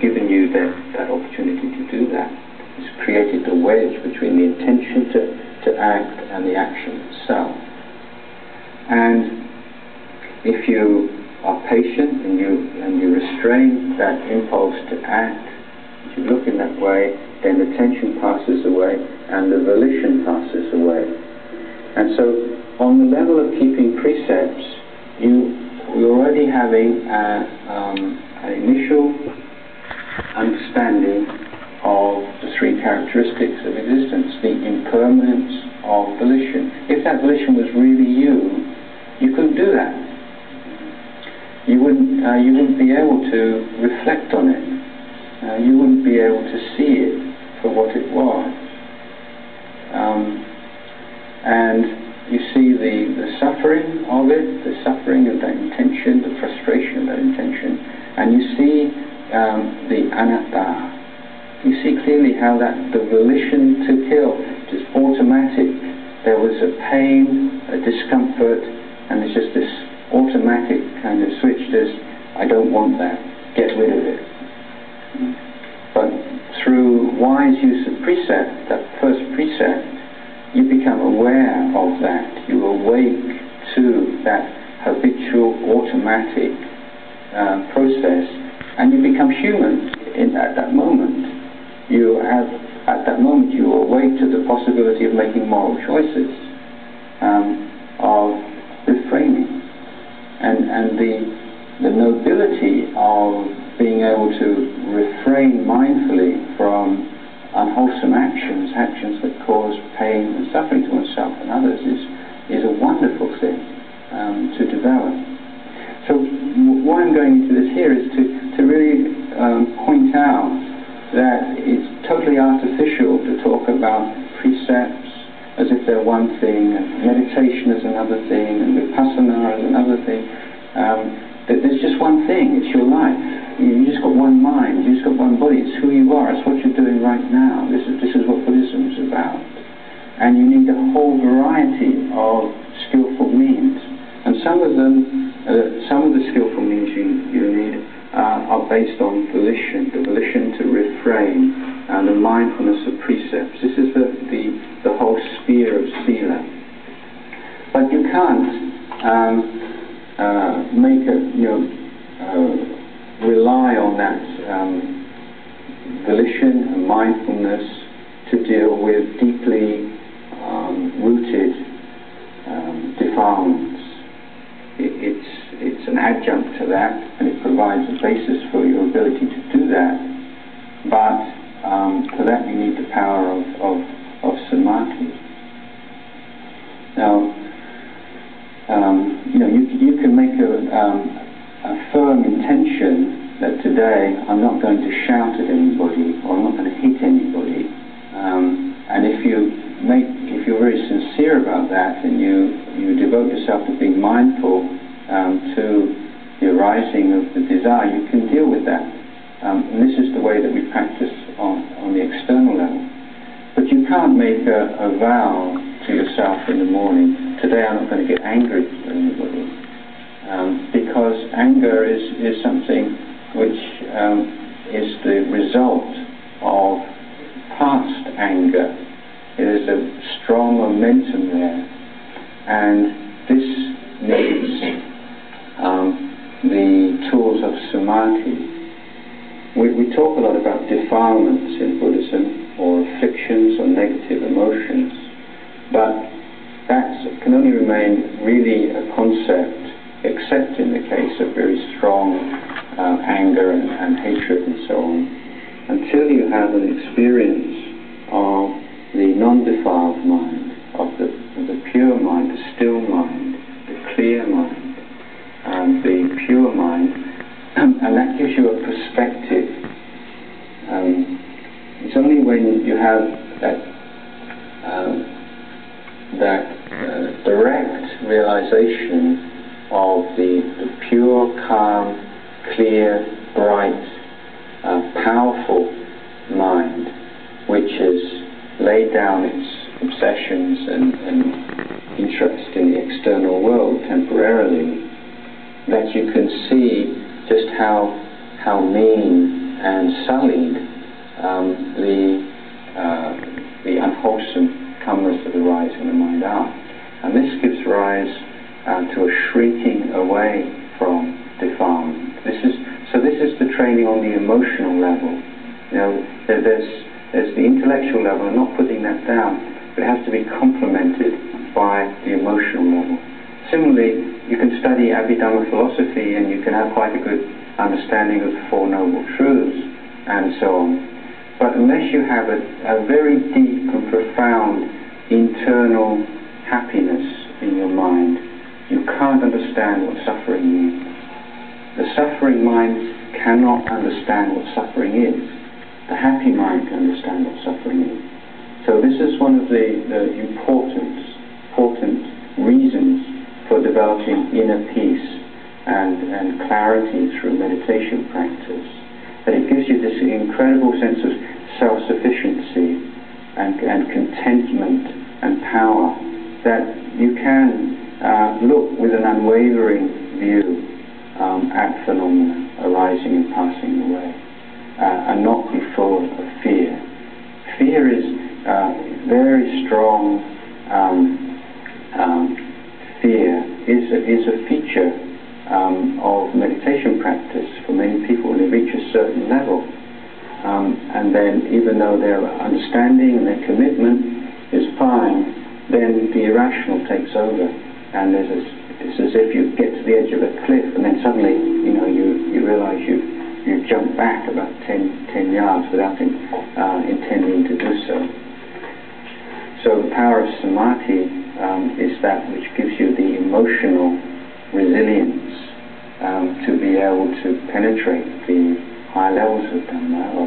given you that opportunity to do that. It's created a wedge between the intention to act and the action itself. And if you are patient and you restrain that impulse to act, if you look in that way, then the tension passes away and the volition passes away. And so on the level of keeping precepts, you're already having an initial understanding of the three characteristics of existence, the impermanence of volition. If that volition was really you couldn't do that. You wouldn't be able to reflect on it. You wouldn't be able to see it for what it was. And you see the suffering of it, the suffering of that intention, the frustration of that intention, and you see the anatta. You see clearly how that the volition to kill is automatic. There was a pain, a discomfort, and there's just this automatic kind of switch. I don't want that. Get rid of it. But through wise use of precept, that first precept, you become aware of that. You awake to that habitual, automatic process, and you become human at that moment. At that moment you awake to the possibility of making moral choices, of refraining, and the nobility of being able to refrain mindfully from unwholesome actions that cause pain and suffering to oneself and others is a wonderful thing to develop. So why I'm going into this here is to really point out that it's totally artificial to talk about precepts as if they're one thing, and meditation is another thing, and vipassana is another thing. That there's just one thing, it's your life. You just got one mind, you just got one body, it's who you are, it's what you're doing right now. This is what Buddhism is about. And you need a whole variety of skillful means. And some of the skillful means you need are based on volition, the volition to refrain, and the mindfulness of precepts. This is the whole sphere of sila. But you can't rely on that volition and mindfulness to deal with deeply rooted defilements. It's an adjunct to that, and it provides a basis for your ability to do that. But for that you need the power of samadhi. Now, you can make a firm intention that today I'm not going to shout at anybody, or I'm not going to hit anybody. And if you're very sincere about that, and you devote yourself to being mindful to the arising of the desire, you can deal with that. And this is the way that we practice on the external level. But you can't make a vow to yourself in the morning, today I'm not going to get angry at anybody. Because anger is something which is the result of past anger. There is a strong momentum there, and this needs the tools of samadhi. We talk a lot about defilements in Buddhism, or afflictions, or negative emotions, but that can only remain really a concept, except in the case of very strong anger and hatred and so on, until you have an experience of the non-defiled mind, of the pure mind, the still mind, the clear mind, and the pure mind, and that gives you a perspective. It's only when you have that direct realization of the pure, calm, clear, bright, powerful mind, which has laid down its obsessions and interest in the external world temporarily, that you can see just how mean and sullied the unwholesome kammas that arise in the mind are. And this gives rise to a shrinking away from defilement. This is the training on the emotional level. You know, there's the intellectual level. I'm not putting that down, but it has to be complemented by the emotional level. Similarly, you can study Abhidhamma philosophy and you can have quite a good understanding of the Four Noble Truths and so on. But unless you have a very deep and profound internal happiness in your mind, you can't understand what suffering means. The suffering mind cannot understand what suffering is. The happy mind can understand what suffering is. So this is one of the important reasons for developing inner peace and clarity through meditation practice. That it gives you this incredible sense of self-sufficiency and contentment and power, that you can look with an unwavering view at phenomena arising and passing away, and not be full of fear. Fear is very strong. Fear is a feature of meditation practice for many people when they reach a certain level. And then, even though their understanding and their commitment is fine, then the irrational takes over, and it's as if you get to the edge of a cliff, and then suddenly, you know, you realise you've jumped back about 10 yards without intending to do so. So the power of samadhi is that which gives you the emotional resilience to be able to penetrate the high levels of Dhamma, or